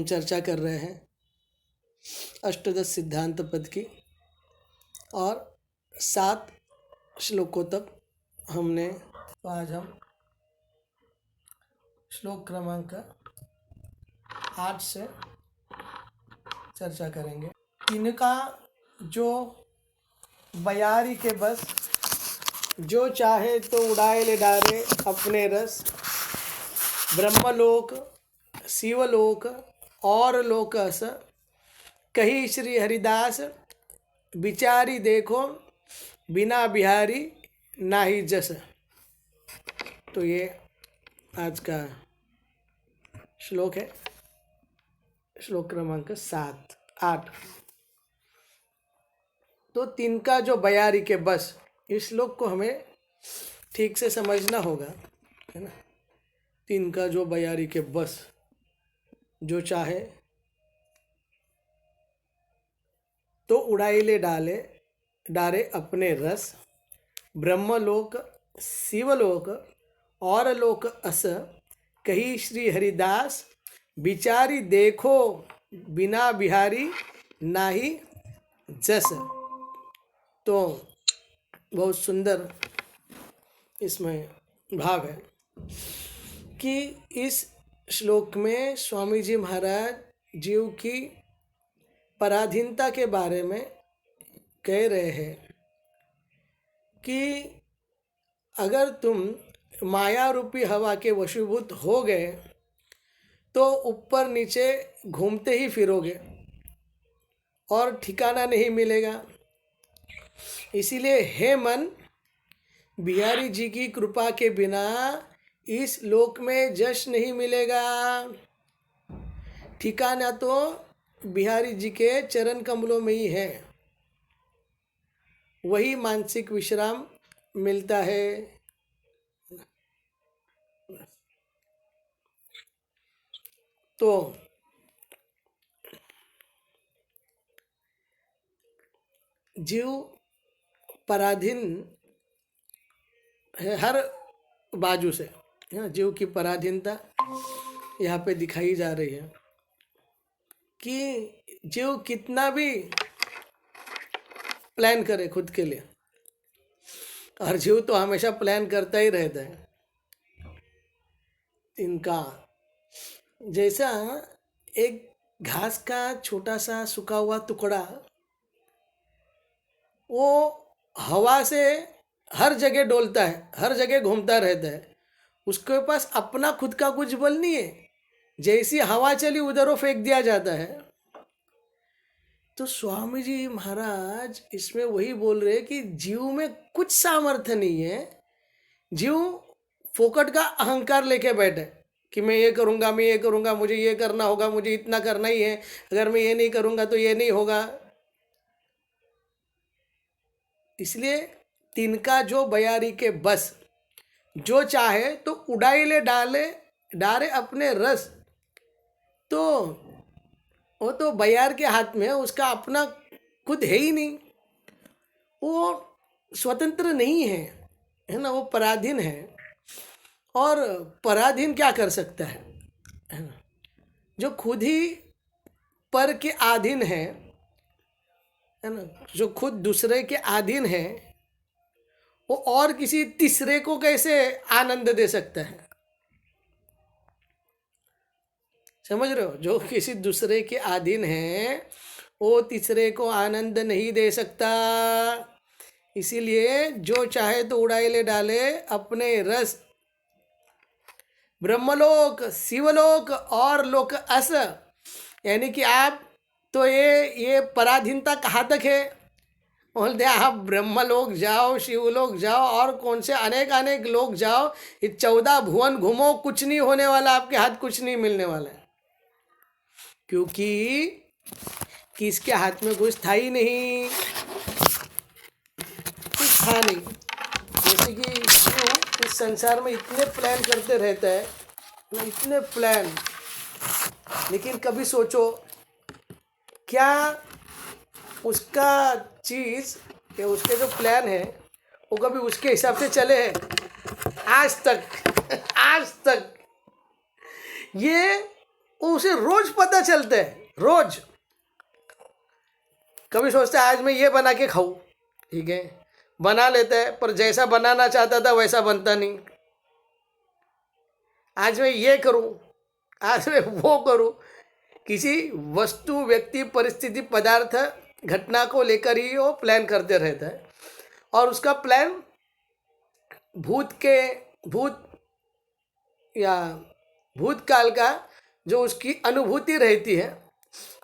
चर्चा कर रहे हैं अष्टादश सिद्धांत पद की, और 7 श्लोकों तक हमने, तो आज हम श्लोक क्रमांक 8 से चर्चा करेंगे। तिनका जो बयारी के बस, जो चाहे तो उड़ाए ले डारे अपने रस, ब्रह्मलोक शिवलोक और लोकस, कही श्री हरिदास बिचारी देखो बिना बिहारी नाही जस। तो ये आज का श्लोक है, श्लोक क्रमांक 8। तो तिनका जो बयारी के बस, इस श्लोक को हमें ठीक से समझना होगा, है ना। तिनका जो बयारी के बस, जो चाहे तो उड़ाई ले डारे अपने रस, ब्रह्मलोक शिवलोक और लोक अस, कही श्री हरिदास बिचारी देखो बिना बिहारी नाही जस। तो बहुत सुंदर इसमें भाव है कि इस श्लोक में स्वामी जी महाराज जीव की पराधीनता के बारे में कह रहे हैं कि अगर तुम माया रूपी हवा के वशीभूत हो गए तो ऊपर नीचे घूमते ही फिरोगे और ठिकाना नहीं मिलेगा। इसीलिए हे मन, बिहारी जी की कृपा के बिना इस लोक में जश नहीं मिलेगा। ठिकाना तो बिहारी जी के चरण कमलों में ही है, वही मानसिक विश्राम मिलता है। तो जीव पराधीन है हर बाजू से, जीव की पराधीनता यहाँ पे दिखाई जा रही है कि जीव कितना भी प्लान करे खुद के लिए, और जीव तो हमेशा प्लान करता ही रहता है। इनका जैसा एक घास का छोटा सा सूखा हुआ टुकड़ा, वो हवा से हर जगह डोलता है, हर जगह घूमता रहता है, उसके पास अपना खुद का कुछ बल नहीं है, जैसी हवा चली उधर वो फेंक दिया जाता है। तो स्वामी जी महाराज इसमें वही बोल रहे कि जीव में कुछ सामर्थ्य नहीं है। जीव फोकट का अहंकार लेके बैठे कि मैं ये करूँगा, मैं ये करूँगा, मुझे ये करना होगा, मुझे इतना करना ही है, अगर मैं ये नहीं करूँगा तो ये नहीं होगा। इसलिए तिनका जो बयारी के बस, जो चाहे तो उड़ाई ले डारे अपने रस। तो वो तो बयार के हाथ में है, उसका अपना खुद है ही नहीं, वो स्वतंत्र नहीं है, है ना, वो पराधीन है। और पराधीन क्या कर सकता है ना, जो खुद ही पर के अधीन है ना, जो खुद दूसरे के अधीन है, वो और किसी तीसरे को कैसे आनंद दे सकता है। समझ रहे हो, जो किसी दूसरे के अधीन है वो तीसरे को आनंद नहीं दे सकता। इसीलिए जो चाहे तो उड़ाई ले डाले अपने रस, ब्रह्मलोक शिवलोक और लोक अस। यानी कि आप तो ये पराधीनता कहाँ तक है, बोलते आप ब्रह्मलोक जाओ, शिवलोक जाओ, और कौन से अनेक लोक जाओ, ये 14 भुवन घूमो, कुछ नहीं होने वाला, आपके हाथ कुछ नहीं मिलने वाला है, क्योंकि किसके हाथ में कुछ था ही नहीं, कुछ था नहीं। जैसे कि क्यों इस संसार में इतने प्लान करते रहता है, इतने प्लान, लेकिन कभी सोचो क्या उसका चीज़ या उसके जो प्लान है वो कभी उसके हिसाब से चले हैं आज तक? ये वो उसे रोज पता चलता है, रोज। कभी सोचता है आज मैं ये बना के खाऊं, ठीक है, बना लेता है, पर जैसा बनाना चाहता था वैसा बनता नहीं। आज मैं ये करूं, आज मैं वो करूं, किसी वस्तु, व्यक्ति, परिस्थिति, पदार्थ, घटना को लेकर ही वो प्लान करते रहता है। और उसका प्लान भूत या भूतकाल का जो उसकी अनुभूति रहती है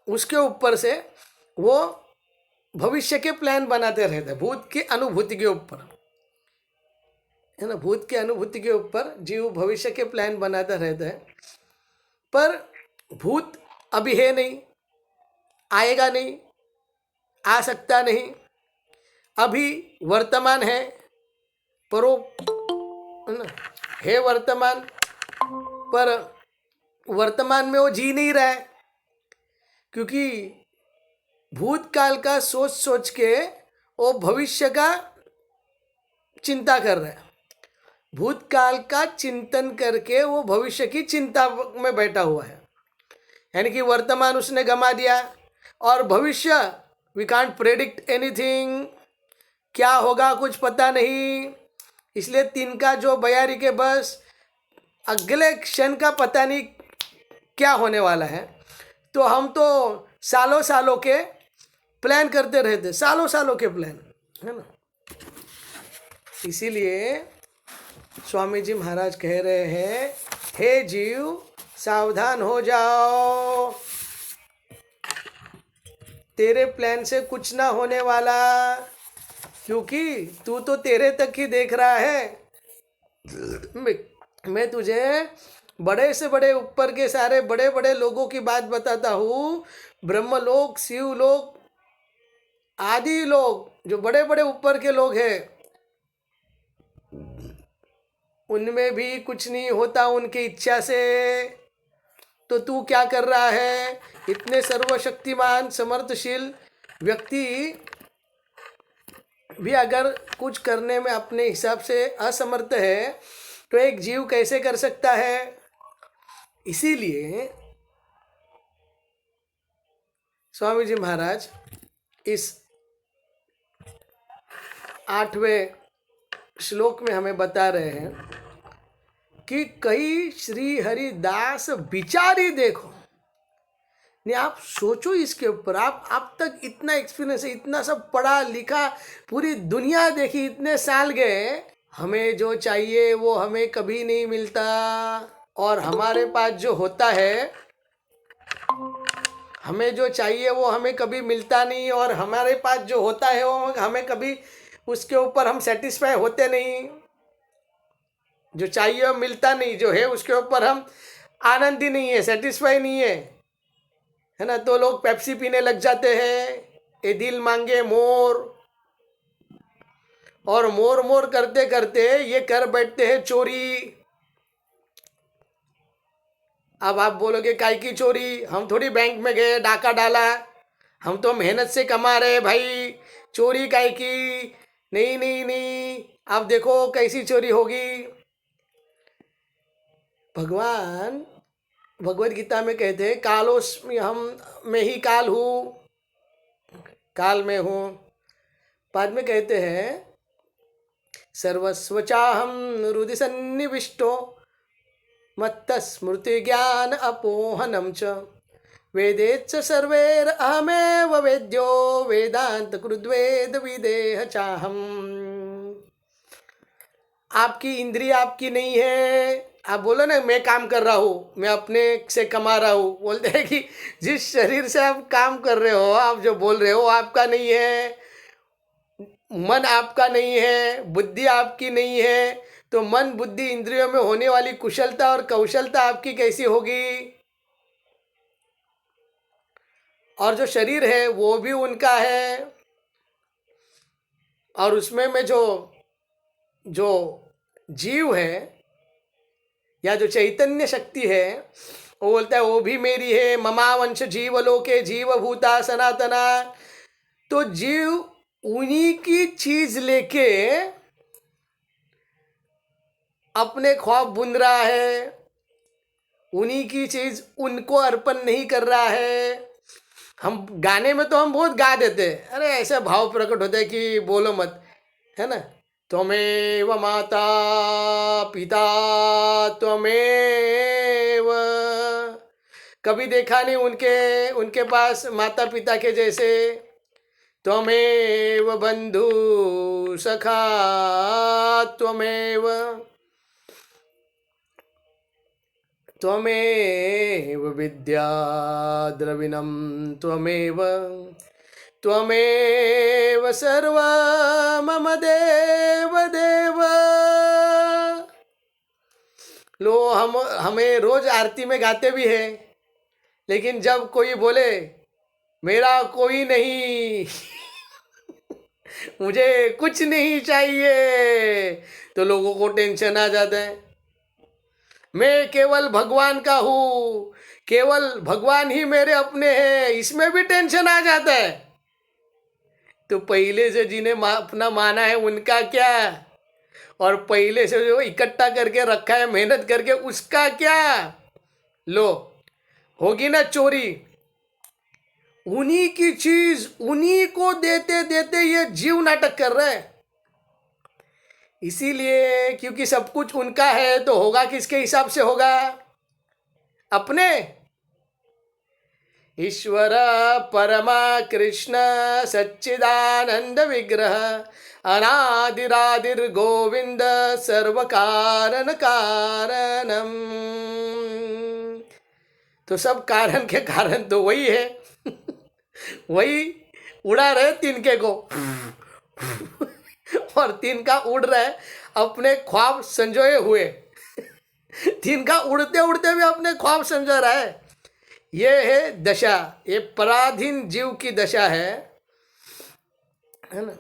उसके ऊपर से वो भविष्य के प्लान बनाते रहते हैं, भूत की अनुभूति के ऊपर, है ना। भूत की अनुभूति के ऊपर जीव भविष्य के प्लान बनाता रहता है। पर भूत अभी है नहीं, आएगा नहीं, आ सकता नहीं, अभी वर्तमान है, पर वो, है ना, है वर्तमान, पर वर्तमान में वो जी नहीं रहा है, क्योंकि भूतकाल का सोच सोच के वो भविष्य का चिंता कर रहा है। भूतकाल का चिंतन करके वो भविष्य की चिंता में बैठा हुआ है, यानी कि वर्तमान उसने गंवा दिया। और भविष्य, वी कांट प्रेडिक्ट एनीथिंग, क्या होगा कुछ पता नहीं। इसलिए तिनका जो बयारी के बस, अगले क्षण का पता नहीं क्या होने वाला है। तो हम तो सालों सालों के प्लान करते रहते, सालों सालों के प्लान, है ना। इसीलिए स्वामी जी महाराज कह रहे हैं, हे जीव सावधान हो जाओ, तेरे प्लान से कुछ ना होने वाला, क्योंकि तू तो तेरे तक ही देख रहा है। मैं तुझे बड़े से बड़े ऊपर के सारे बड़े बड़े लोगों की बात बताता हूँ, ब्रह्मलोक, शिवलोक आदि लोग, जो बड़े बड़े ऊपर के लोग हैं, उनमें भी कुछ नहीं होता उनकी इच्छा से। तो तू क्या कर रहा है? इतने सर्वशक्तिमान समर्थशील व्यक्ति भी अगर कुछ करने में अपने हिसाब से असमर्थ है, तो एक जीव कैसे कर सकता है? इसीलिए स्वामी जी महाराज इस 8वें श्लोक में हमें बता रहे हैं कि कई श्री हरिदास विचारी देखो। नहीं, आप सोचो इसके ऊपर, आप तक इतना एक्सपीरियंस है, इतना सब पढ़ा लिखा, पूरी दुनिया देखी, इतने साल गए, हमें जो चाहिए वो हमें कभी नहीं मिलता। और हमारे पास जो होता है, हमें जो चाहिए वो हमें कभी मिलता नहीं, और हमारे पास जो होता है वो हमें कभी उसके ऊपर हम सेटिस्फाई होते नहीं। जो चाहिए वो मिलता नहीं, जो है उसके ऊपर हम आनंदी नहीं है, सेटिस्फाई नहीं है ना। तो लोग पेप्सी पीने लग जाते हैं, ये दिल मांगे मोर, और मोर मोर करते करते ये कर बैठते हैं चोरी। अब आप बोलोगे काय की चोरी? हम थोड़ी बैंक में गए डाका डाला, हम तो मेहनत से कमा रहे भाई, चोरी काय की? नहीं नहीं नहीं, अब देखो कैसी चोरी होगी। भगवान भगवद गीता में कहते हैं, कालोस्मि हम मैं ही काल हूँ, काल में हूँ। बाद में कहते हैं, सर्वस्व चाहम हृदि सन्निविष्टो मत्त स्मृति ज्ञान अपोहनम च वेदेच्च सर्वैर अहमेव वेद्यो वेदांत कृद्वेद विदेह चाहम। आपकी इंद्रिय आपकी नहीं है। आप बोलो ना मैं काम कर रहा हूँ, मैं अपने से कमा रहा हूँ, बोलते हैं कि जिस शरीर से आप काम कर रहे हो, आप जो बोल रहे हो आपका नहीं है, मन आपका नहीं है, बुद्धि आपकी नहीं है। तो मन बुद्धि इंद्रियों में होने वाली कुशलता और कौशलता आपकी कैसी होगी? और जो शरीर है वो भी उनका है, और उसमें में जो जो जीव है या जो चैतन्य शक्ति है, वो बोलता है वो भी मेरी है। ममावंश जीवलोके जीवभूता सनातना। तो जीव उन्हीं की चीज लेके अपने ख्वाब बुन रहा है, उन्हीं की चीज उनको अर्पण नहीं कर रहा है। हम गाने में तो हम बहुत गा देते हैं, अरे ऐसे भाव प्रकट होते हैं कि बोलो मत, है ना। त्वमेव माता पिता त्वमेव, कभी देखा नहीं उनके उनके पास माता पिता के जैसे। त्वमेव बंधु सखा त्वमेव, त्वमेव विद्या द्रविणं त्वमेव, त्वमेव सर्व मम देव देव। लो हम हमें रोज आरती में गाते भी हैं, लेकिन जब कोई बोले मेरा कोई नहीं मुझे कुछ नहीं चाहिए, तो लोगों को टेंशन आ जाता है। मैं केवल भगवान का हूँ, केवल भगवान ही मेरे अपने हैं, इसमें भी टेंशन आ जाता है। तो पहले से जिन्हें अपना माना है उनका क्या, और पहले से जो इकट्ठा करके रखा है मेहनत करके उसका क्या। लो होगी ना चोरी, उन्हीं की चीज उन्हीं को देते देते ये जीव नाटक कर रहे हैं। इसीलिए क्योंकि सब कुछ उनका है तो होगा किसके हिसाब से होगा, अपने। ईश्वर परमा कृष्ण सच्चिदानंद विग्रह अनादिरादिर गोविंद सर्व कारण कारणम। तो सब कारण के कारण तो वही है वही उड़ा रहे तिनके को और तिनका उड़ रहा है अपने ख्वाब संजोए हुए तिनका उड़ते उड़ते भी अपने ख्वाब संजो रहा है। ये है दशा, ये पराधीन जीव की दशा है ना।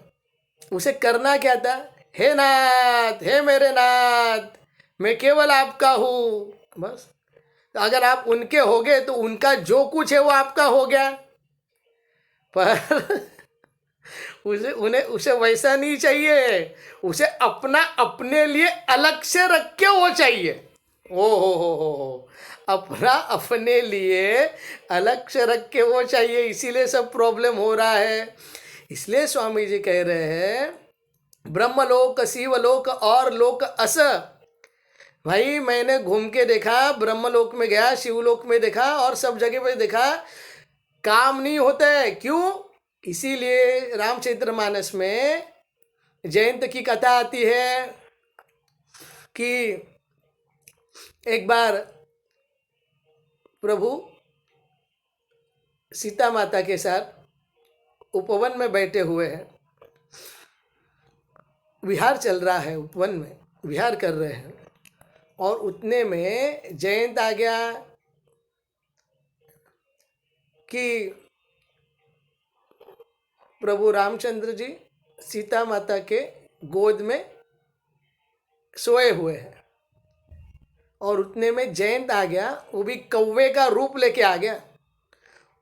उसे करना क्या था, हे नाथ हे मेरे नाथ मैं केवल आपका हूँ, बस। अगर आप उनके हो गए तो उनका जो कुछ है वो आपका हो गया। पर उसे वैसा नहीं चाहिए, उसे अपना अपने लिए अलग से रख के वो चाहिए। ओ हो, अपना अपने लिए अलग से रख के वो चाहिए, इसीलिए सब प्रॉब्लम हो रहा है। इसलिए स्वामी जी कह रहे हैं ब्रह्मलोक शिवलोक और लोक अस। भाई मैंने घूम के देखा, ब्रह्मलोक में गया, शिवलोक में देखा और सब जगह पे देखा, काम नहीं होता है। क्यों? इसीलिए रामचरितमानस में जयंत की कथा आती है कि एक बार प्रभु सीता माता के साथ उपवन में बैठे हुए हैं, विहार चल रहा है, उपवन में विहार कर रहे हैं, और उतने में जयंत आ गया कि प्रभु रामचंद्र जी सीता माता के गोद में सोए हुए हैं, और उतने में जयंत आ गया, वो भी कौवे का रूप लेके आ गया,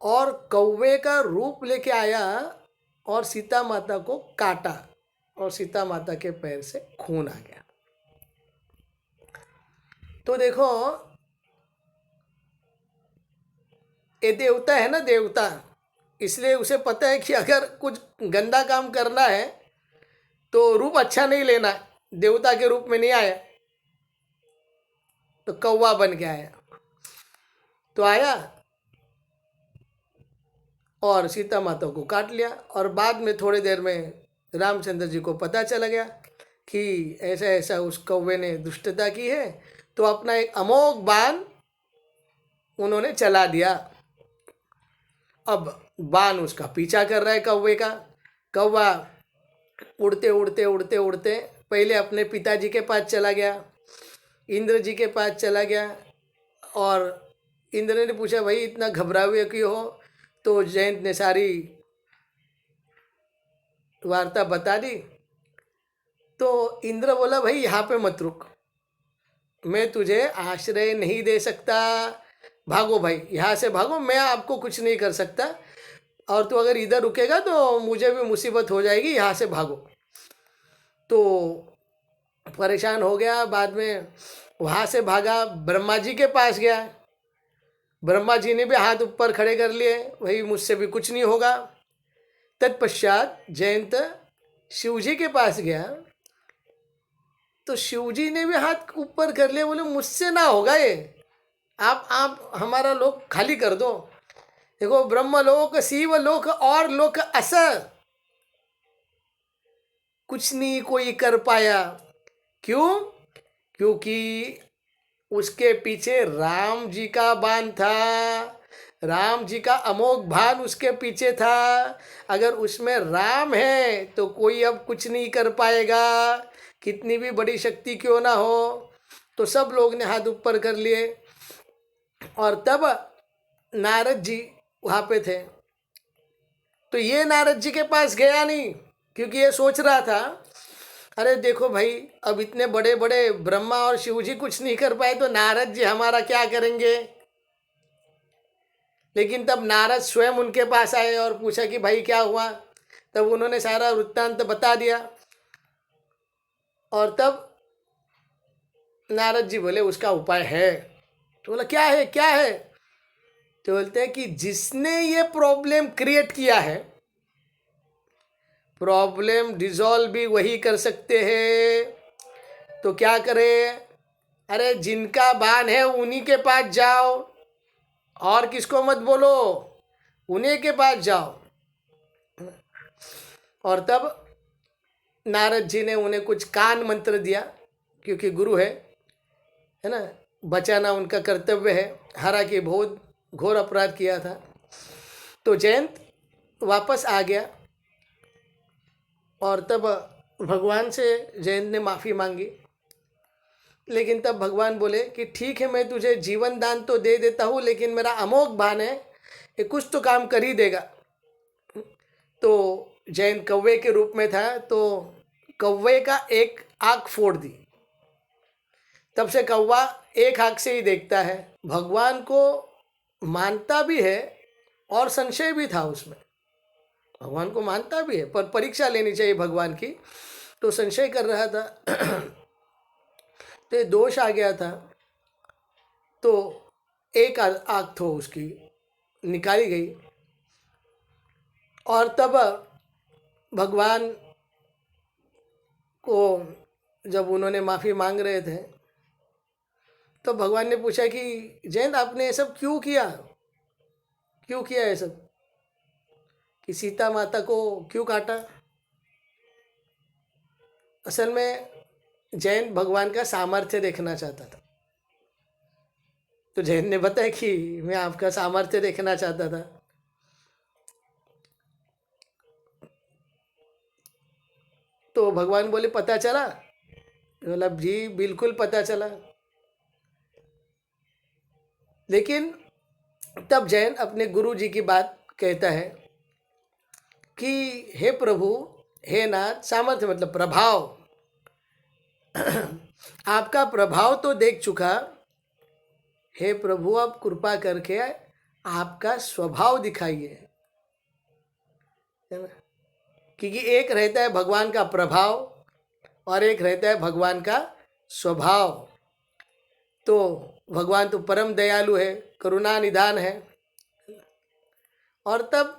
और कौवे का रूप लेके आया और सीता माता को काटा और सीता माता के पैर से खून आ गया। तो देखो ये देवता है ना, देवता, इसलिए उसे पता है कि अगर कुछ गंदा काम करना है तो रूप अच्छा नहीं लेना, देवता के रूप में नहीं आया तो कौवा बन के आया। तो आया और सीता माता को काट लिया, और बाद में थोड़ी देर में रामचंद्र जी को पता चला गया कि ऐसा ऐसा उस कौवे ने दुष्टता की है, तो अपना एक अमोघ बाण उन्होंने चला दिया। अब बाण उसका पीछा कर रहा है कौवे का। कौवा उड़ते उड़ते उड़ते उड़ते पहले अपने पिताजी के पास चला गया, इंद्र जी के पास चला गया, और इंद्र ने पूछा भाई इतना घबराए क्यों हो, तो जयंत ने सारी वार्ता बता दी। तो इंद्र बोला भाई यहाँ पे मत रुक, मैं तुझे आश्रय नहीं दे सकता, भागो भाई यहाँ से भागो, मैं आपको कुछ नहीं कर सकता, और तू अगर इधर रुकेगा तो मुझे भी मुसीबत हो जाएगी, यहाँ से भागो। तो परेशान हो गया, बाद में वहाँ से भागा, ब्रह्मा जी के पास गया, ब्रह्मा जी ने भी हाथ ऊपर खड़े कर लिए, भाई मुझसे भी कुछ नहीं होगा। तत्पश्चात जयंत शिव जी के पास गया, तो शिव जी ने भी हाथ ऊपर कर लिए, बोले मुझसे ना होगा ये, आप हमारा लोक खाली कर दो। देखो ब्रह्मलोक, शिवलोक और लोक अस, कुछ नहीं कोई कर पाया। क्यों? क्योंकि उसके पीछे राम जी का बाण था, राम जी का अमोघ बाण उसके पीछे था। अगर उसमें राम है तो कोई अब कुछ नहीं कर पाएगा, कितनी भी बड़ी शक्ति क्यों ना हो। तो सब लोग ने हाथ ऊपर कर लिए। और तब नारद जी वहाँ पे थे, तो ये नारद जी के पास गया नहीं, क्योंकि ये सोच रहा था अरे देखो भाई, अब इतने बड़े बड़े ब्रह्मा और शिव जी कुछ नहीं कर पाए तो नारद जी हमारा क्या करेंगे। लेकिन तब नारद स्वयं उनके पास आए और पूछा कि भाई क्या हुआ। तब उन्होंने सारा वृत्तांत बता दिया। और तब नारद जी बोले उसका उपाय है। तो बोला क्या है, क्या है? तो बोलते हैं कि जिसने ये प्रॉब्लम क्रिएट किया है, प्रॉब्लम डिजॉल्व भी वही कर सकते हैं। तो क्या करे? अरे जिनका बाण है उन्हीं के पास जाओ, और किसको मत बोलो, उन्हीं के पास जाओ। और तब नारद जी ने उन्हें कुछ कान मंत्र दिया, क्योंकि गुरु है ना, बचाना उनका कर्तव्य है। हरा के बहुत घोर अपराध किया था। तो जयंत वापस आ गया, और तब भगवान से जयंत ने माफ़ी मांगी। लेकिन तब भगवान बोले कि ठीक है, मैं तुझे जीवन दान तो दे देता हूँ, लेकिन मेरा अमोघ बाण है, ये कुछ तो काम कर ही देगा। तो जयंत कौवे के रूप में था, तो कौवे का एक आँख फोड़ दी। तब से कौवा एक आँख से ही देखता है, भगवान को मानता भी है और संशय भी था उसमें। भगवान को मानता भी है, पर परीक्षा लेनी चाहिए भगवान की, तो संशय कर रहा था। तो दोष आ गया था, तो एक आँख तो उसकी निकाली गई। और तब भगवान को जब उन्होंने माफ़ी मांग रहे थे, तो भगवान ने पूछा कि जयंत आपने ये सब क्यों किया, क्यों किया ये सब, कि सीता माता को क्यों काटा। असल में जयंत भगवान का सामर्थ्य देखना चाहता था। तो जयंत ने बताया कि मैं आपका सामर्थ्य देखना चाहता था। तो भगवान बोले पता चला? बोला जी बिल्कुल पता चला। लेकिन तब जयंत अपने गुरु जी की बात कहता है कि हे प्रभु, हे नाथ, सामर्थ्य मतलब प्रभाव, आपका प्रभाव तो देख चुका, हे प्रभु आप कृपा करके आपका स्वभाव दिखाइए, है ना। क्योंकि एक रहता है भगवान का प्रभाव और एक रहता है भगवान का स्वभाव। तो भगवान तो परम दयालु है, करुणा निधान है। और तब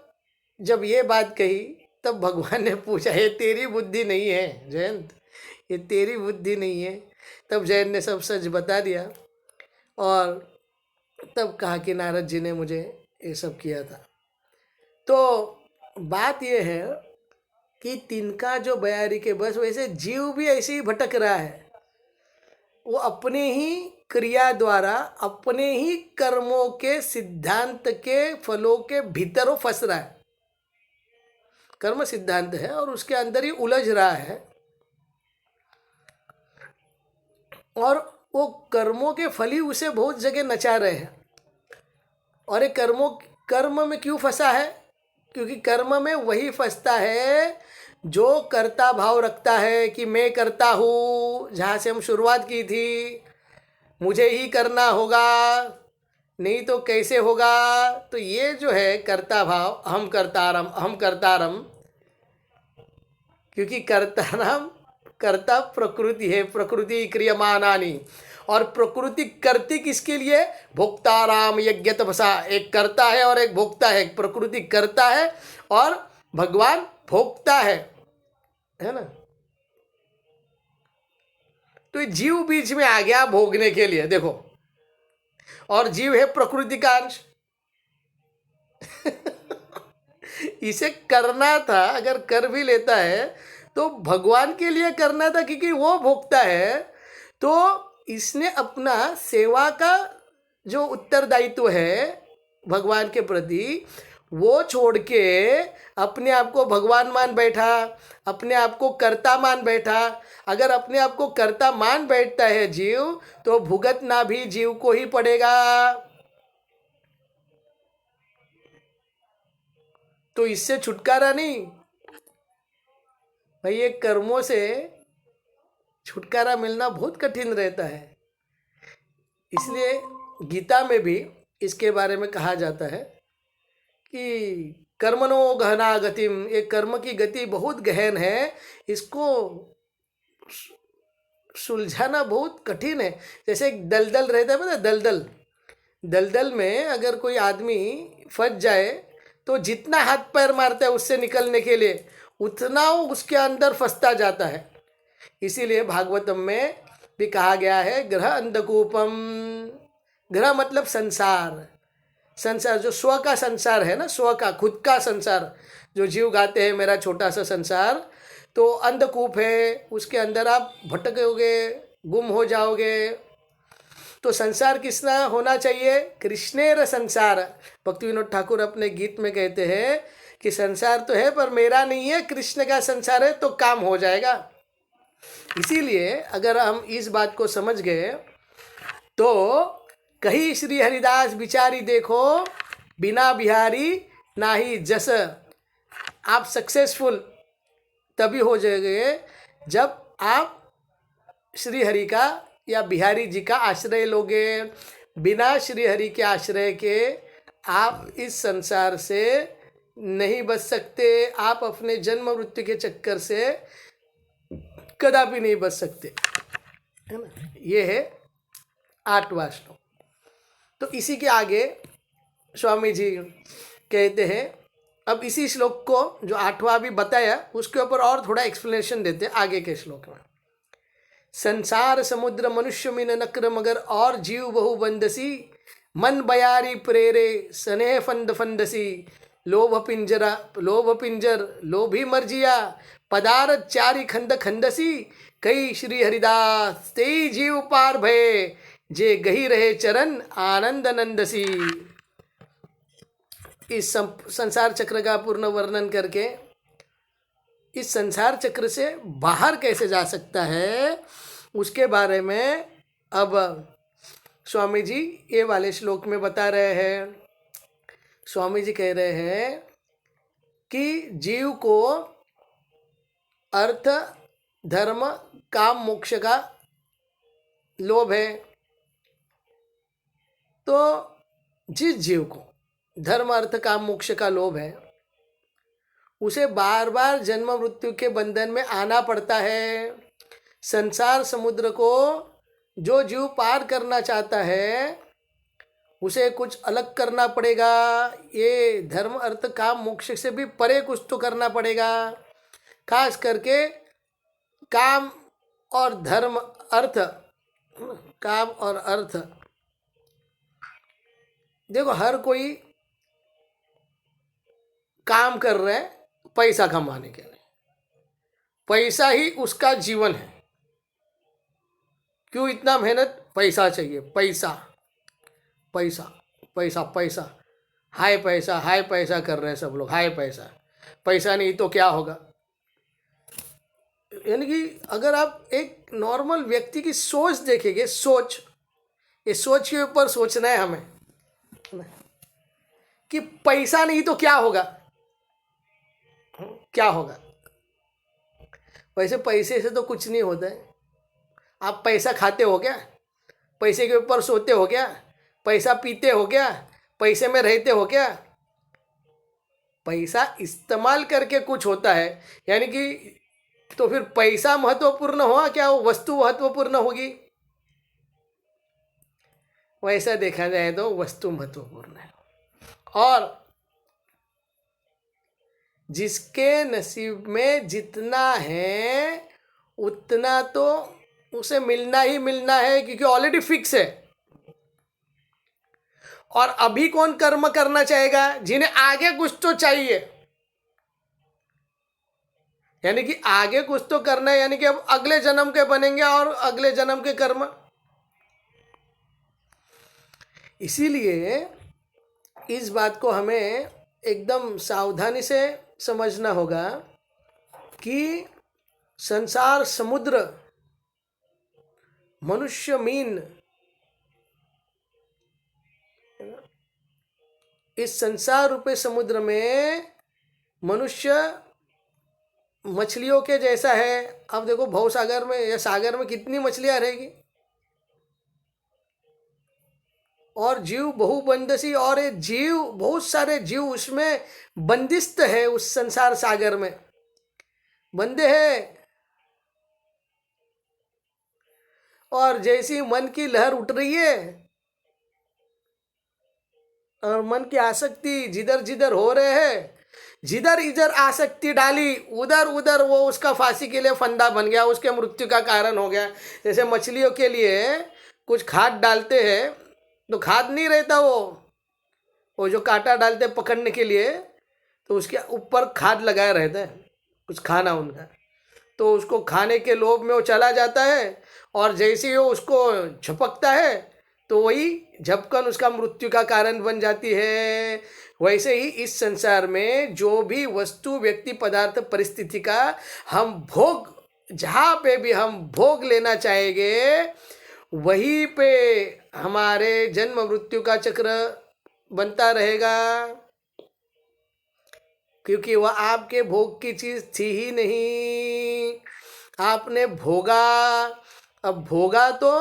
जब ये बात कही, तब भगवान ने पूछा ये तेरी बुद्धि नहीं है जयंत, ये तेरी बुद्धि नहीं है। तब जयंत ने सब सच बता दिया, और तब कहा कि नारद जी ने मुझे ये सब किया था। तो बात ये है कि तिनका जो बयारी के बस, वैसे जीव भी ऐसे ही भटक रहा है। वो अपने ही क्रिया द्वारा, अपने ही कर्मों के सिद्धांत के फलों के भीतर वो फंस रहा है। कर्म सिद्धांत है और उसके अंदर ही उलझ रहा है, और वो कर्मों के फल ही उसे बहुत जगह नचा रहे हैं। और ये कर्म में क्यों फंसा है? क्योंकि कर्म में वही फंसता है जो कर्ता भाव रखता है कि मैं करता हूँ, जहाँ से हम शुरुआत की थी, मुझे ही करना होगा, नहीं तो कैसे होगा। तो ये जो है कर्ता भाव, अहम कर्तारम, अहम कर्तारम, क्योंकि कर्तारम कर्ता प्रकृति है, प्रकृति क्रियमानानि, और प्रकृति करती किसके लिए? भोक्ता राम यज्ञ तपसा, एक करता है और एक भोक्ता है। प्रकृति करता है और भगवान भोक्ता है ना। तो जीव बीच में आ गया भोगने के लिए, देखो, और जीव है प्रकृति का अंश। इसे करना था, अगर कर भी लेता है तो भगवान के लिए करना था, क्योंकि वो भोगता है। तो इसने अपना सेवा का जो उत्तरदायित्व है भगवान के प्रति, वो छोड़ के अपने आप को भगवान मान बैठा, अपने आप को कर्ता मान बैठा। अगर अपने आप को कर्ता मान बैठता है जीव, तो भुगतना भी जीव को ही पड़ेगा। तो इससे छुटकारा नहीं भाई, ये कर्मों से छुटकारा मिलना बहुत कठिन रहता है। इसलिए गीता में भी इसके बारे में कहा जाता है कि कर्मणो गहना गतिम, ये कर्म की गति बहुत गहन है, इसको सुलझाना बहुत कठिन है। जैसे एक दलदल रहता है, पता है, दलदल, दलदल में अगर कोई आदमी फंस जाए तो जितना हाथ पैर मारता है उससे निकलने के लिए, उतना वो उसके अंदर फंसता जाता है। इसीलिए भागवतम में भी कहा गया है ग्रह अंधकूपम। ग्रह मतलब संसार, संसार जो स्व का संसार है ना, स्व का खुद का संसार, जो जीव गाते हैं मेरा छोटा सा संसार, तो अंधकूप है, उसके अंदर आप भटकोगे, गुम हो जाओगे। तो संसार किसना होना चाहिए? कृष्णेर संसार। भक्ति विनोद ठाकुर अपने गीत में कहते हैं कि संसार तो है पर मेरा नहीं है, कृष्ण का संसार है, तो काम हो जाएगा। इसीलिए अगर हम इस बात को समझ गए तो कहीं श्री हरिदास बिचारी देखो, बिना बिहारी नाही जस। आप सक्सेसफुल तभी हो जाएंगे जब आप श्री हरि का या बिहारी जी का आश्रय लोगे। बिना श्री हरि के आश्रय के आप इस संसार से नहीं बच सकते। आप अपने जन्म मृत्यु के चक्कर से कदापि नहीं बच सकते, है ना। ये है 8वां श्लोक। तो इसी के आगे स्वामी जी कहते हैं, अब इसी श्लोक को जो 8वां भी बताया उसके ऊपर और थोड़ा एक्सप्लेनेशन देते हैं आगे के श्लोक में। संसार समुद्र मनुष्य मिन नक्र मगर और जीव बहु बंदसी, मन बयारी प्रेरे स्नेह फंद फंदसी, लोभ पिंजर लोभी मर्जिया, पदार्थ चारी खंद खंदसी, कई श्री हरिदास तेई जीव पार भय, जे गही रहे चरण आनंद नंदसी। इस संसार चक्र का पूर्ण वर्णन करके इस संसार चक्र से बाहर कैसे जा सकता है उसके बारे में अब स्वामी जी ये वाले श्लोक में बता रहे हैं। स्वामी जी कह रहे हैं कि जीव को अर्थ धर्म काम मोक्ष का लोभ है। तो जिस जीव को धर्म अर्थ काम मोक्ष का लोभ है, उसे बार बार जन्म मृत्यु के बंधन में आना पड़ता है। संसार समुद्र को जो जीव पार करना चाहता है उसे कुछ अलग करना पड़ेगा। ये धर्म अर्थ काम मोक्ष से भी परे कुछ तो करना पड़ेगा। खास करके काम और धर्म अर्थ, काम और अर्थ, देखो हर कोई काम कर रहे हैं पैसा कमाने के लिए, पैसा ही उसका जीवन है। क्यों इतना मेहनत? पैसा चाहिए, पैसा पैसा पैसा पैसा, हाय पैसा हाय पैसा कर रहे हैं सब लोग, हाय पैसा। पैसा नहीं तो क्या होगा? यानी कि अगर आप एक नॉर्मल व्यक्ति की सोच देखेंगे, सोच, ये सोच के ऊपर सोचना है हमें कि पैसा नहीं तो क्या होगा, क्या होगा। वैसे पैसे से तो कुछ नहीं होता है। आप पैसा खाते हो क्या? पैसे के ऊपर सोते हो क्या? पैसा पीते हो क्या? पैसे में रहते हो क्या? पैसा इस्तेमाल करके कुछ होता है, यानी कि तो फिर पैसा महत्वपूर्ण हुआ क्या? वो वस्तु महत्वपूर्ण होगी? वैसा देखा जाए तो वस्तु महत्वपूर्ण है। और जिसके नसीब में जितना है उतना तो उसे मिलना ही मिलना है, क्योंकि ऑलरेडी फिक्स है। और अभी कौन कर्म करना चाहेगा? जिन्हें आगे कुछ तो चाहिए, यानी कि आगे कुछ तो करना है, यानी कि अब अगले जन्म के बनेंगे और अगले जन्म के कर्म। इसीलिए इस बात को हमें एकदम सावधानी से समझना होगा कि संसार समुद्र, मनुष्य मीन, इस संसार रूपे समुद्र में मनुष्य मछलियों के जैसा है। अब देखो भवसागर में या सागर में कितनी मछलियां रहेगी, और जीव बहुबंदसी, और ये जीव बहुत सारे जीव उसमें बंदिस्त है, उस संसार सागर में बंदे हैं। और जैसी मन की लहर उठ रही है और मन की आसक्ति जिधर जिधर हो रहे हैं, जिधर इधर आसक्ति डाली उधर उधर वो उसका फांसी के लिए फंदा बन गया, उसके मृत्यु का कारण हो गया। जैसे मछलियों के लिए कुछ खाद डालते हैं तो खाद नहीं रहता, वो जो कांटा डालते हैं पकड़ने के लिए, तो उसके ऊपर खाद लगाया रहता है, कुछ खाना उनका, तो उसको खाने के लोभ में वो चला जाता है, और जैसे ही वो उसको झपकता है तो वही झपकन उसका मृत्यु का कारण बन जाती है। वैसे ही इस संसार में जो भी वस्तु, व्यक्ति, पदार्थ, परिस्थिति का हम भोग, जहाँ पे भी हम भोग लेना चाहेंगे वहीं पे हमारे जन्म मृत्यु का चक्र बनता रहेगा, क्योंकि वह आपके भोग की चीज थी ही नहीं, आपने भोगा। अब भोगा तो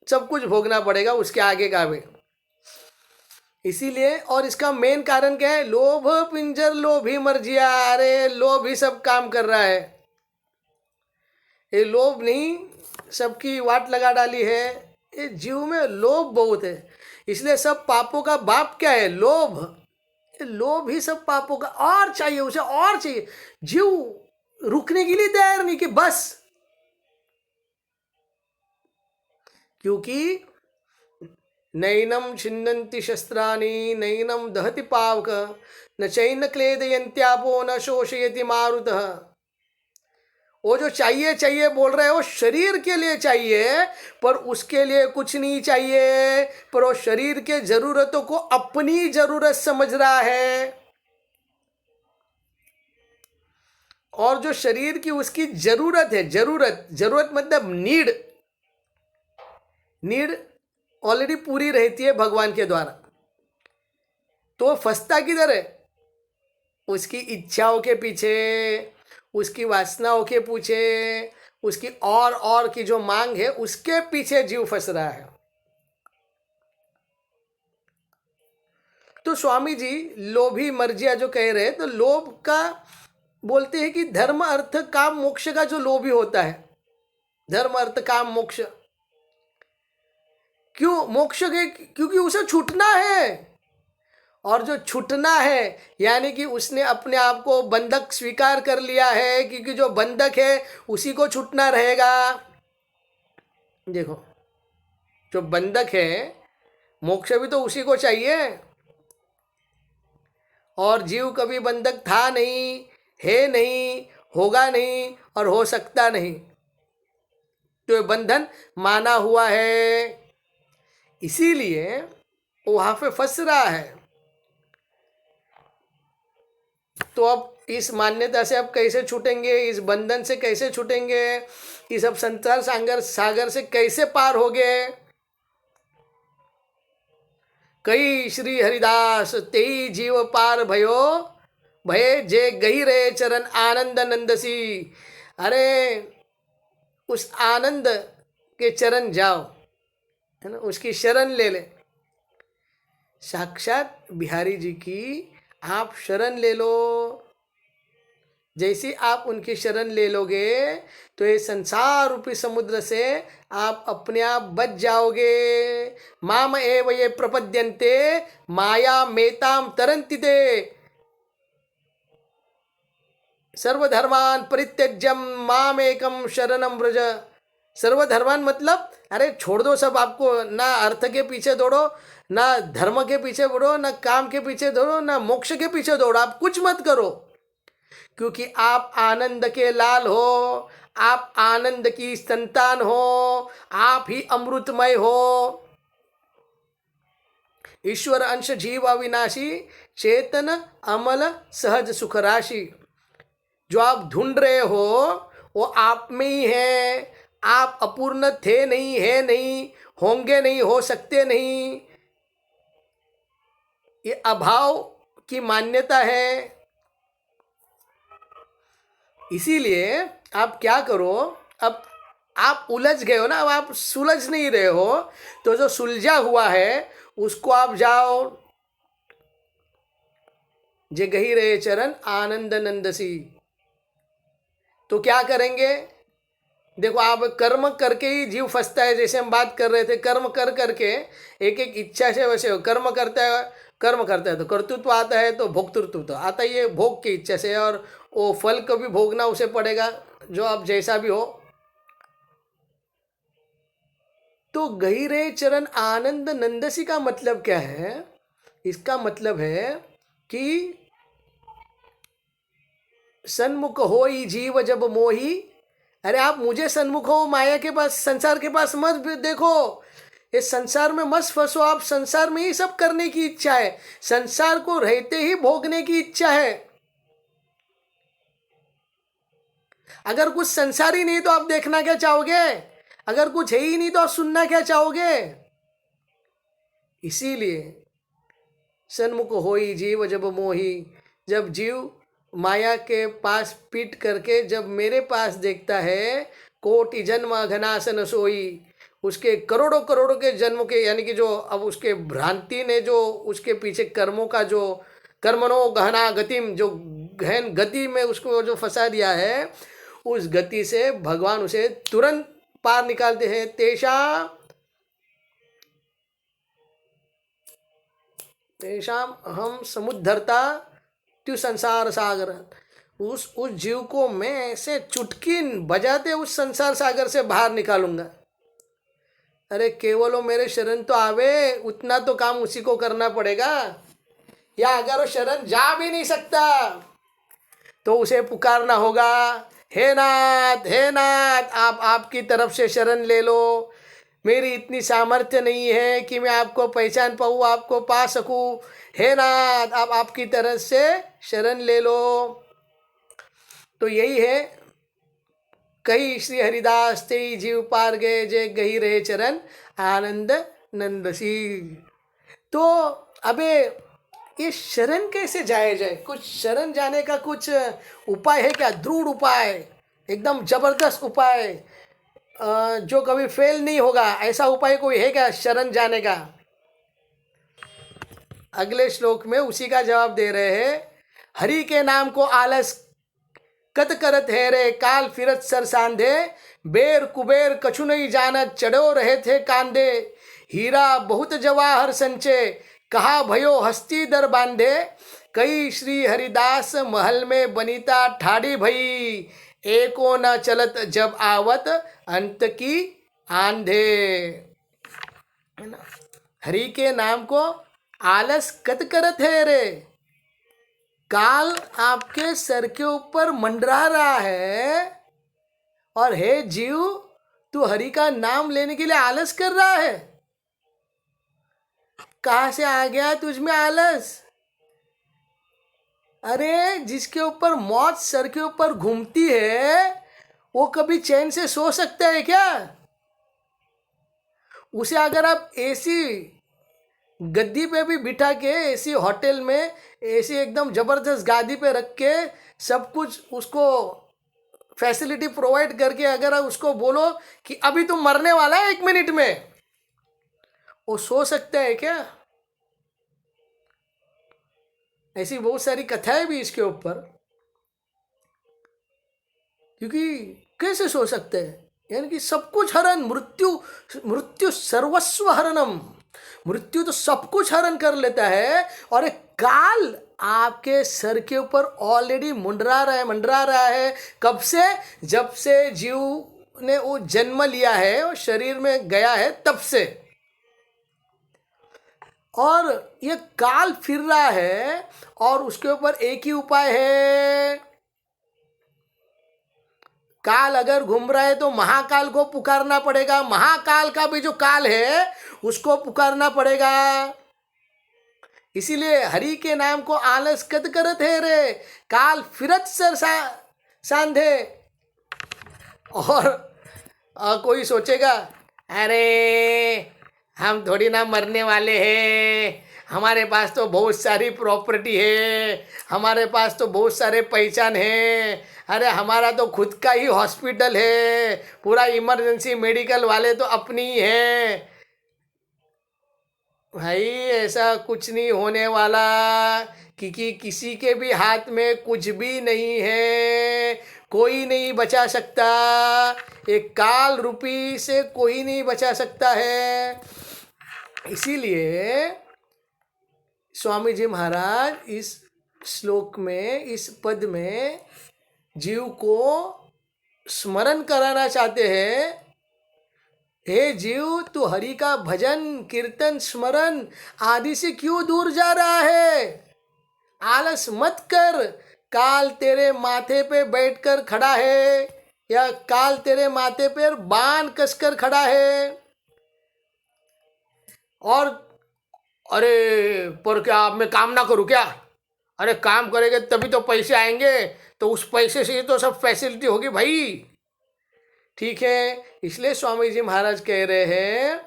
सब कुछ भोगना पड़ेगा उसके आगे का भी। इसीलिए, और इसका मेन कारण क्या है? लोभ पिंजर लोभी मर जिया। अरे लोभ ही सब काम कर रहा है, ये लोभ नहीं सबकी वाट लगा डाली है। ये जीव में लोभ बहुत है, इसलिए सब पापों का बाप क्या है? लोभ। ये लोभ ही सब पापों का, और चाहिए उसे, और चाहिए। जीव रुकने के लिए तैयार नहीं कि बस, क्योंकि नैनम छिन्नन्ति शस्त्राणि नैनम दहति पावक न चैन क्लेदयन्त्यापो न शोषयति मारुतः। वो जो चाहिए चाहिए बोल रहे हैं वो शरीर के लिए चाहिए, पर उसके लिए कुछ नहीं चाहिए, पर वो शरीर के जरूरतों को अपनी जरूरत समझ रहा है। और जो शरीर की उसकी जरूरत है, जरूरत, जरूरत मतलब नीड, नीड ऑलरेडी पूरी रहती है भगवान के द्वारा, तो फंसता किधर है? उसकी इच्छाओं के पीछे, उसकी वासनाओं के पीछे, उसकी और की जो मांग है उसके पीछे जीव फंस रहा है। तो स्वामी जी लोभी मर्जिया जो कह रहे हैं, तो लोभ का बोलते हैं कि धर्म अर्थ काम मोक्ष का जो लोभी होता है, धर्म अर्थ काम मोक्ष, क्यों मोक्ष के? क्योंकि उसे छूटना है, और जो छूटना है यानी कि उसने अपने आप को बंधक स्वीकार कर लिया है, क्योंकि जो बंधक है उसी को छूटना रहेगा। देखो, जो बंधक है मोक्ष भी तो उसी को चाहिए, और जीव कभी बंधक था नहीं, है नहीं, होगा नहीं और हो सकता नहीं, तो ये बंधन माना हुआ है, इसीलिए वहां पे फंस रहा है। तो अब इस मान्यता से अब कैसे छूटेंगे, इस बंधन से कैसे छूटेंगे, इस अब संसार सागर से कैसे पार हो गए? कई श्री हरिदास तेई जीव पार भयो, भये जे गही रे चरण आनंद नंदसी। अरे उस आनंद के चरण जाओ, है ना, उसकी शरण ले ले, साक्षात बिहारी जी की आप शरण ले लो। जैसे आप उनकी शरण ले लोगे तो ये संसार रूपी समुद्र से आप अपने आप बच जाओगे। माम एव ये प्रपद्यन्ते माया मेताम तरन्ति ते सर्वधर्मान परित्यज्यम माम एकम शरणम व्रज। सर्वधर्मान मतलब अरे छोड़ दो सब, आपको ना अर्थ के पीछे दौड़ो, ना धर्म के पीछे दौड़ो, ना काम के पीछे दौड़ो, ना मोक्ष के पीछे दौड़ो, आप कुछ मत करो, क्योंकि आप आनंद के लाल हो, आप आनंद की संतान हो, आप ही अमृतमय हो। ईश्वर अंश जीव अविनाशी चेतन अमल सहज सुख राशि। जो आप ढूंढ रहे हो वो आप में ही है। आप अपूर्ण थे नहीं, है नहीं, होंगे नहीं, हो सकते नहीं, ये अभाव की मान्यता है। इसीलिए आप क्या करो, अब आप उलझ गए हो ना, अब आप सुलझ नहीं रहे हो, तो जो सुलझा हुआ है उसको आप जाओ, जे गही रहे चरण आनंद नंदसी। तो क्या करेंगे, देखो आप कर्म करके ही जीव फंसता है। जैसे हम बात कर रहे थे, कर्म कर करके एक एक इच्छा से वैसे हो, कर्म करता है तो कर्तृत्व आता है, तो भोक्तृत्व तो आता ही है भोग की इच्छा से, और वो फल को भी भोगना उसे पड़ेगा, जो आप जैसा भी हो। तो गहिरे चरण आनंद नंदसी का मतलब क्या है? इसका मतलब है कि सन्मुख हो ही जीव जब मोही। अरे आप मुझे सन्मुख हो, माया के पास, संसार के पास मत देखो, इस संसार में मत फंसो। आप संसार में ही सब करने की इच्छा है, संसार को रहते ही भोगने की इच्छा है। अगर कुछ संसार ही नहीं तो आप देखना क्या चाहोगे? अगर कुछ है ही नहीं तो आप सुनना क्या चाहोगे? इसीलिए सन्मुख होई जीव जब मोही, जब जीव माया के पास पीट करके जब मेरे पास देखता है, कोटि जन्म अघनासन सोई, उसके करोड़ों करोड़ों के जन्म के, यानी कि जो अब उसके भ्रांति ने जो उसके पीछे कर्मों का जो कर्मणो गहना गतिम, जो गहन गति में उसको जो फंसा दिया है, उस गति से भगवान उसे तुरंत पार निकालते हैं। तेषाम हम समुद्धरता त्यु संसार सागर। उस जीव को मैं ऐसे चुटकी बजाते उस संसार सागर से बाहर निकालूंगा। अरे केवल वो मेरे शरण तो आवे, उतना तो काम उसी को करना पड़ेगा। या अगर वो शरण जा भी नहीं सकता तो उसे पुकारना होगा, हे नाथ, हे नाथ, आप आपकी तरफ से शरण ले लो। मेरी इतनी सामर्थ्य नहीं है कि मैं आपको पहचान पाऊँ, आपको पा सकूँ। हे नाथ, आप आपकी तरफ से शरण ले लो। तो यही है, कही श्री हरिदास ते जीव पार गए, जे गही रहे चरण आनंद नंदसी। तो अबे ये शरण कैसे जाया जाए? कुछ शरण जाने का कुछ उपाय है क्या? दृढ़ उपाय, एकदम जबरदस्त उपाय, जो कभी फेल नहीं होगा, ऐसा उपाय कोई है क्या शरण जाने का? अगले श्लोक में उसी का जवाब दे रहे हैं। हरि के नाम को आलस कत करत है रे, काल फिरत सर सांधे, बेर कुबेर कछु नहीं जानत, चढ़ो रहे थे कांदे, हीरा बहुत जवाहर संचे, कहा भयो हस्ती दर बांधे, कई श्री हरिदास महल में बनीता ठाड़ी भई, एको न चलत जब आवत अंत की आंधे। है ना? हरि के नाम को आलस कत करत है रे, काल आपके सर के ऊपर मंडरा रहा है, और हे जीव तू हरि का नाम लेने के लिए आलस कर रहा है। कहां से आ गया तुझ में आलस? अरे जिसके ऊपर मौत सर के ऊपर घूमती है वो कभी चैन से सो सकता है क्या? उसे अगर आप ऐसी गद्दी पे भी बिठा के, ऐसी होटल में ऐसी एकदम जबरदस्त गादी पे रख के, सब कुछ उसको फैसिलिटी प्रोवाइड करके अगर आप उसको बोलो कि अभी तुम मरने वाला है 1 मिनट में, वो सो सकता है क्या? ऐसी बहुत सारी कथाएं भी इसके ऊपर। क्योंकि कैसे सो सकते हैं, यानी कि सब कुछ हरण, मृत्यु, मृत्यु सर्वस्व हरणम, मृत्यु तो सब कुछ हरण कर लेता है। और एक काल आपके सर के ऊपर ऑलरेडी मंडरा रहा है। कब से? जब से जीव ने वो जन्म लिया है और शरीर में गया है तब से। और ये काल फिर रहा है और उसके ऊपर एक ही उपाय है। काल अगर घूम रहा है तो महाकाल को पुकारना पड़ेगा, महाकाल का भी जो काल है उसको पुकारना पड़ेगा। इसीलिए हरि के नाम को आलस कद करत है रे, काल फिरत सर सांधे। और कोई सोचेगा अरे हम थोड़ी ना मरने वाले हैं, हमारे पास तो बहुत सारी प्रॉपर्टी है, हमारे पास तो बहुत सारे पहचान है, अरे हमारा तो खुद का ही हॉस्पिटल है, पूरा इमरजेंसी मेडिकल वाले तो अपनी ही है। भाई ऐसा कुछ नहीं होने वाला, क्योंकि किसी के भी हाथ में कुछ भी नहीं है, कोई नहीं बचा सकता, एक काल रूपी से कोई नहीं बचा सकता है। इसीलिए स्वामी जी महाराज इस श्लोक में, इस पद में जीव को स्मरण कराना चाहते हैं, हे जीव तू हरि का भजन कीर्तन स्मरण आदि से क्यों दूर जा रहा है? आलस मत कर, काल तेरे माथे पे बैठकर खड़ा है, या काल तेरे माथे पर बाण कसकर खड़ा है। और अरे पर क्या मैं काम ना करूं क्या? अरे काम करेंगे तभी तो पैसे आएंगे, तो उस पैसे से तो सब फैसिलिटी होगी भाई। ठीक है, इसलिए स्वामी जी महाराज कह रहे हैं,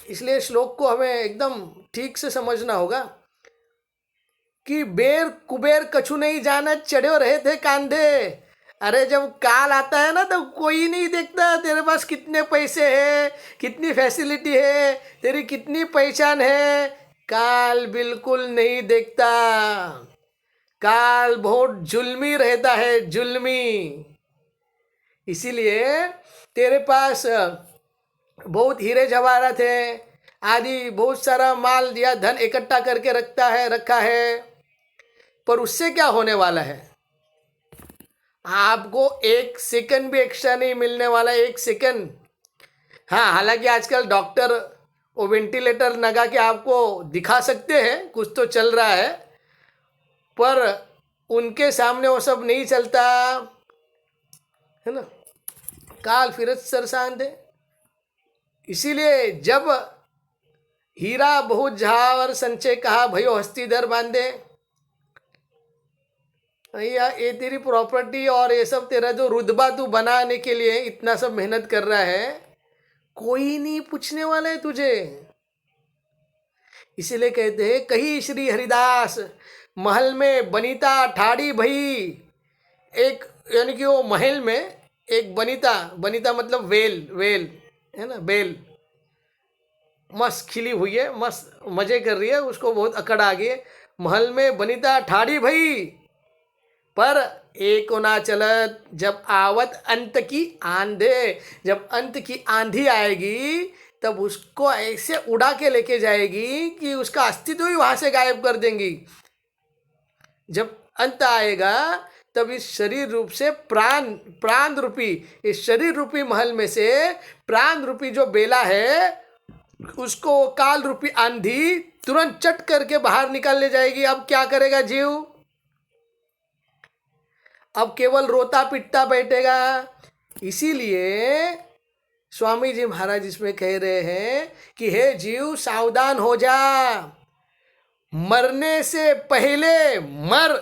इसलिए श्लोक को हमें एकदम ठीक से समझना होगा कि बेर कुबेर कछु नहीं जाना चढ़े रहे थे कांधे। अरे जब काल आता है ना तो कोई नहीं देखता तेरे पास कितने पैसे हैं, कितनी फैसिलिटी है, तेरी कितनी पहचान है, काल बिल्कुल नहीं देखता। काल बहुत जुल्मी रहता है, जुल्मी। इसीलिए तेरे पास बहुत हीरे जवाहरात है आदि बहुत सारा माल या धन इकट्ठा करके रखा है, पर उससे क्या होने वाला है? आपको एक सेकंड भी एक्स्ट्रा नहीं मिलने वाला, एक सेकंड। हाँ, हालांकि आजकल डॉक्टर वो वेंटिलेटर लगा के आपको दिखा सकते हैं कुछ तो चल रहा है, पर उनके सामने वो सब नहीं चलता है ना। काल फिरत सरसान दे। इसीलिए जब हीरा बहुत झावर संचय कहा भयो हस्तीधर बांधे, भैया ये तेरी प्रॉपर्टी और ये सब तेरा जो रुतबा तू बनाने के लिए इतना सब मेहनत कर रहा है, कोई नहीं पूछने वाला है तुझे। इसीलिए कहते हैं कही श्री हरिदास महल में बनीता ठाड़ी भई। एक यानी कि वो महल में एक बनीता, बनीता मतलब वेल है ना, बेल मस्त खिली हुई है, मस्त मजे कर रही है, उसको बहुत अकड़ आ गई है। महल में बनीता ठाड़ी भई पर एक ना चलत, जब आवत अंत की आंधे, जब अंत की आंधी आएगी तब उसको ऐसे उड़ा के लेके जाएगी कि उसका अस्तित्व ही वहां से गायब कर देंगी। जब अंत आएगा तब इस शरीर रूप से प्राण रूपी, इस शरीर रूपी महल में से प्राण रूपी जो बेला है उसको काल रूपी आंधी तुरंत चट करके बाहर निकाल ले जाएगी। अब क्या करेगा जीव? अब केवल रोता पिटता बैठेगा। इसीलिए स्वामी जी महाराज इसमें कह रहे हैं कि हे जीव सावधान हो जा, मरने से पहले मर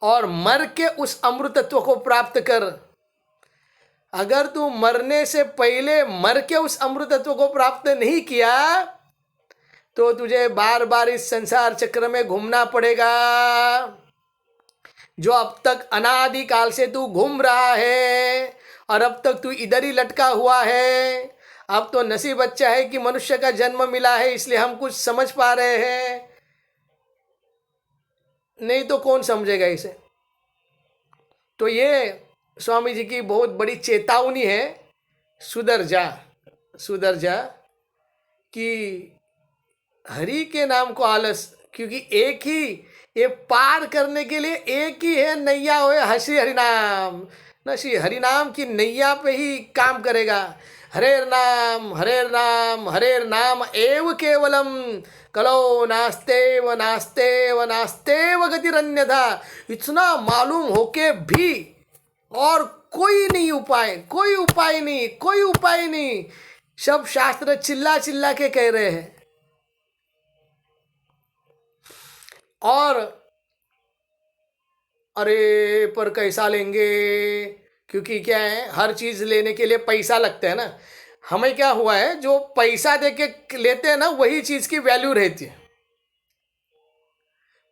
और मर के उस अमृतत्व को प्राप्त कर। अगर तू मरने से पहले मर के उस अमृतत्व को प्राप्त नहीं किया तो तुझे बार बार इस संसार चक्र में घूमना पड़ेगा, जो अब तक अनादि काल से तू घूम रहा है और अब तक तू इधर ही लटका हुआ है। अब तो नसीब अच्छा है कि मनुष्य का जन्म मिला है, इसलिए हम कुछ समझ पा रहे हैं, नहीं तो कौन समझेगा इसे। तो ये स्वामी जी की बहुत बड़ी चेतावनी है, सुधर जा, सुधर जा, कि हरि के नाम को आलस, क्योंकि एक ही ये पार करने के लिए एक ही है नैया, हो हसी हरिनाम, न श्री हरिनाम की नैया पे ही काम करेगा। हरेर नाम हरेर नाम हरेर नाम एव केवलम, कलो नास्तेव नास्तेव नास्तेव गतिरन्यथा। इतना मालूम होके भी और कोई नहीं उपाय, कोई उपाय नहीं, कोई उपाय नहीं। सब शास्त्र चिल्ला चिल्ला के कह रहे हैं। और अरे पर कैसा लेंगे, क्योंकि क्या है, हर चीज लेने के लिए पैसा लगता है ना। हमें क्या हुआ है, जो पैसा दे के लेते हैं ना, वही चीज की वैल्यू रहती है।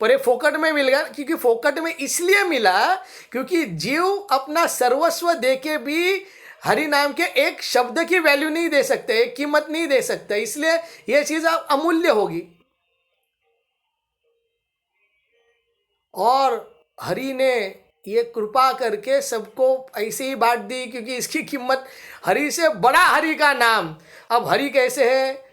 पर ये फोकट में मिल गया, क्योंकि फोकट में इसलिए मिला क्योंकि जीव अपना सर्वस्व दे के भी हरि नाम के एक शब्द की वैल्यू नहीं दे सकते, एक कीमत नहीं दे सकते, इसलिए ये चीज अमूल्य होगी। और हरि ने ये कृपा करके सबको ऐसे ही बांट दी, क्योंकि इसकी कीमत, हरि से बड़ा हरि का नाम। अब हरि कैसे है,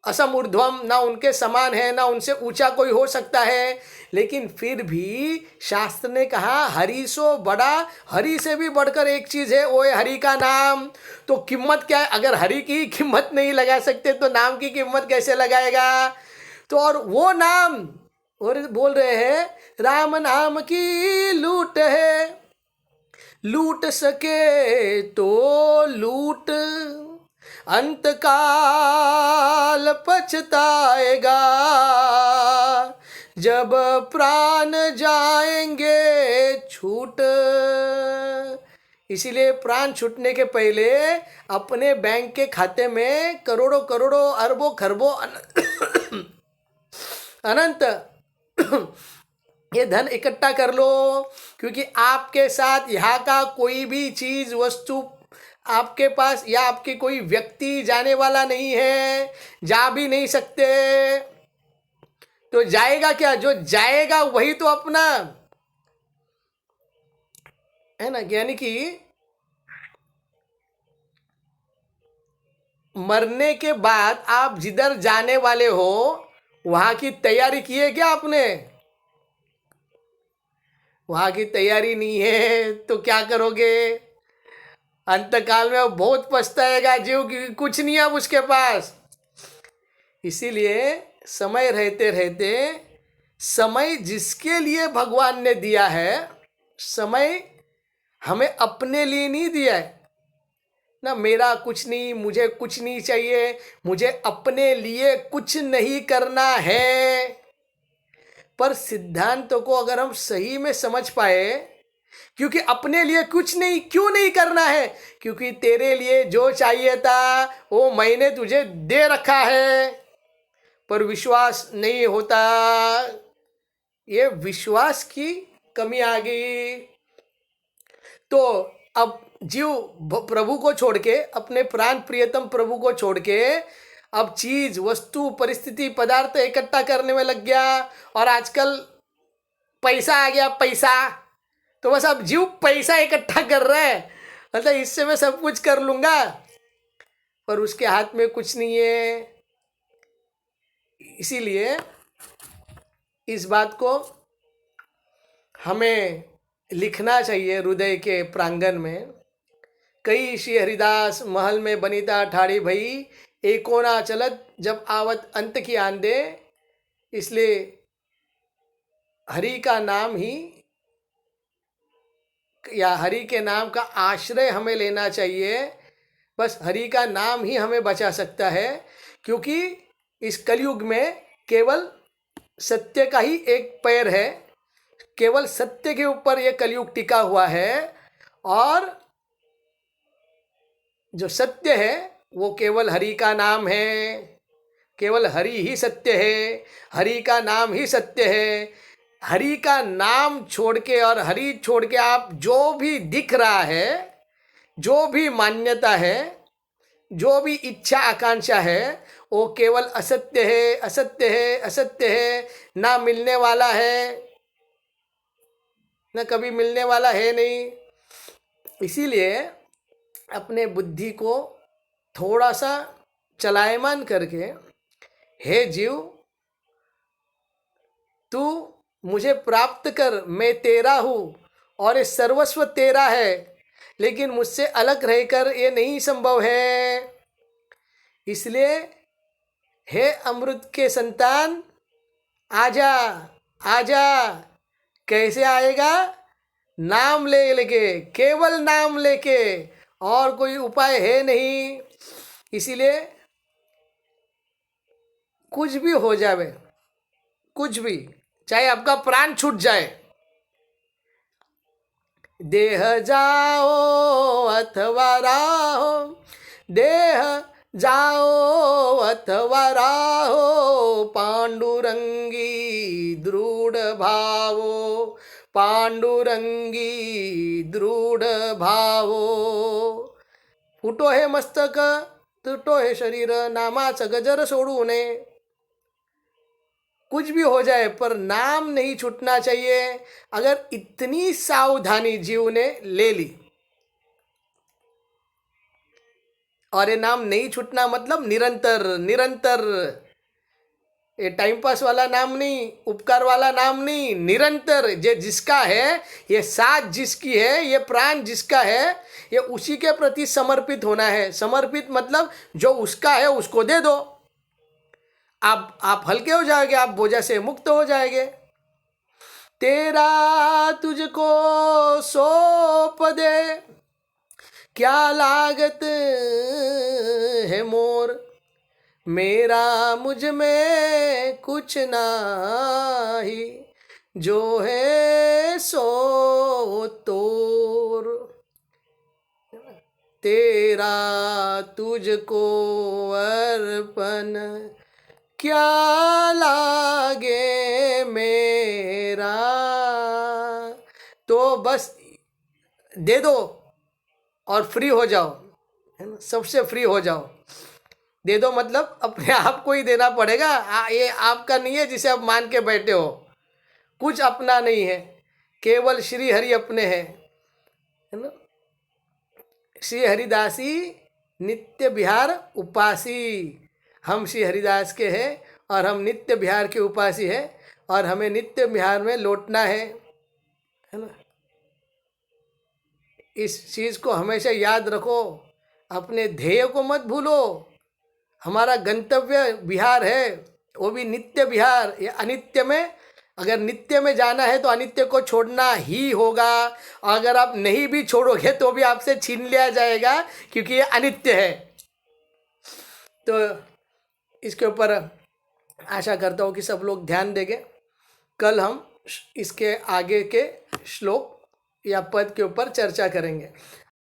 असमूर्ध्वम, ना उनके समान है ना उनसे ऊंचा कोई हो सकता है, लेकिन फिर भी शास्त्र ने कहा हरि सो बड़ा, हरि से भी बढ़कर एक चीज है, वो है हरि का नाम। तो कीमत क्या है, अगर हरि की कीमत नहीं लगा सकते तो नाम की कीमत कैसे लगाएगा। तो और वो नाम, और बोल रहे हैं राम नाम की लूट है, लूट सके तो लूट, अंतकाल पछताएगा, जब प्राण जाएंगे छूट। इसीलिए प्राण छूटने के पहले अपने बैंक के खाते में करोड़ों करोड़ों अरबों खरबों अनंत ये धन इकट्ठा कर लो, क्योंकि आपके साथ यहाँ का कोई भी चीज वस्तु आपके पास या आपके कोई व्यक्ति जाने वाला नहीं है, जा भी नहीं सकते। तो जाएगा क्या, जो जाएगा वही तो अपना है ना। यानी कि मरने के बाद आप जिधर जाने वाले हो वहां की तैयारी की है क्या आपने, वहां की तैयारी नहीं है तो क्या करोगे। अंतकाल में वो बहुत पछताएगा जीव, की कुछ नहीं अब उसके पास। इसीलिए समय रहते रहते, समय जिसके लिए भगवान ने दिया है, समय हमें अपने लिए नहीं दिया है ना। मेरा कुछ नहीं, मुझे कुछ नहीं चाहिए, मुझे अपने लिए कुछ नहीं करना है। पर सिद्धांतों को अगर हम सही में समझ पाए, क्योंकि अपने लिए कुछ नहीं क्यों नहीं करना है, क्योंकि तेरे लिए जो चाहिए था वो मैंने तुझे दे रखा है। पर विश्वास नहीं होता, ये विश्वास की कमी आ गई। तो अब जीव प्रभु को छोड़ के, अपने प्राण प्रियतम प्रभु को छोड़ के अब चीज वस्तु परिस्थिति पदार्थ इकट्ठा करने में लग गया। और आजकल पैसा आ गया, पैसा, तो बस अब जीव पैसा इकट्ठा कर रहा है, मतलब इससे मैं सब कुछ कर लूंगा, पर उसके हाथ में कुछ नहीं है। इसीलिए इस बात को हमें लिखना चाहिए हृदय के प्रांगण में। कई श्री हरिदास महल में बनीता ठाड़ी भई, एकोना चलत जब आवत अंत की आंदे। इसलिए हरि का नाम ही, या हरि के नाम का आश्रय हमें लेना चाहिए। बस हरि का नाम ही हमें बचा सकता है, क्योंकि इस कलयुग में केवल सत्य का ही एक पैर है, केवल सत्य के ऊपर यह कलयुग टिका हुआ है। और जो सत्य है वो केवल हरि का नाम है, केवल हरि ही सत्य है, हरि का नाम ही सत्य है। हरि का नाम छोड़ के और हरि छोड़ के आप जो भी दिख रहा है, जो भी मान्यता है, जो भी इच्छा आकांक्षा है, वो केवल असत्य है, असत्य है, असत्य है। ना मिलने वाला है, ना कभी मिलने वाला है नहीं। इसीलिए अपने बुद्धि को थोड़ा सा चलायमान करके, हे जीव, तू मुझे प्राप्त कर, मैं तेरा हूँ और ये सर्वस्व तेरा है, लेकिन मुझसे अलग रहकर ये नहीं संभव है। इसलिए हे अमृत के संतान, आजा आजा। कैसे आएगा? नाम ले लेके, केवल नाम लेके, और कोई उपाय है नहीं। इसीलिए कुछ भी हो जावे, कुछ भी, चाहे आपका प्राण छूट जाए, देह जाओ अथवा राहो, देह जाओ अथवा राहो, पांडुरंगी दृढ़ भावो, पांडुरंगी दृढ़ भावो। फुटो हे मस्तक, तुटो हे शरीर, नामाचं गजर सोडू नये। कुछ भी हो जाए पर नाम नहीं छूटना चाहिए। अगर इतनी सावधानी जीव ने ले ली, और ये नाम नहीं छूटना मतलब निरंतर निरंतर, ये टाइम पास वाला नाम नहीं, उपकार वाला नाम नहीं, निरंतर। ये जिसका है, ये साथ जिसकी है, ये प्राण जिसका है, ये उसी के प्रति समर्पित होना है। समर्पित मतलब जो उसका है उसको दे दो, आप हल्के हो जाओगे, आप बोझा से मुक्त हो जाएंगे। तेरा तुझको सौंप दे, क्या लागत है मोर, मेरा मुझ में कुछ नाही, जो है सो तोर। तेरा तुझको अर्पण, क्या लागे मेरा। तो बस दे दो और फ्री हो जाओ, है ना, सबसे फ्री हो जाओ। दे दो मतलब अपने आप को ही देना पड़ेगा। ये आपका नहीं है जिसे आप मान के बैठे हो, कुछ अपना नहीं है, केवल श्री हरि अपने हैं, है ना। श्री हरिदासी नित्य बिहार उपासी। हम श्री हरिदास के हैं और हम नित्य बिहार के उपासी हैं, और हमें नित्य बिहार में लौटना है ना। इस चीज़ को हमेशा याद रखो, अपने ध्येय को मत भूलो। हमारा गंतव्य बिहार है, वो भी नित्य बिहार। ये अनित्य में, अगर नित्य में जाना है तो अनित्य को छोड़ना ही होगा। अगर आप नहीं भी छोड़ोगे तो भी आपसे छीन लिया जाएगा, क्योंकि ये अनित्य है। तो इसके ऊपर आशा करता हूँ कि सब लोग ध्यान देंगे। कल हम इसके आगे के श्लोक या पद के ऊपर चर्चा करेंगे।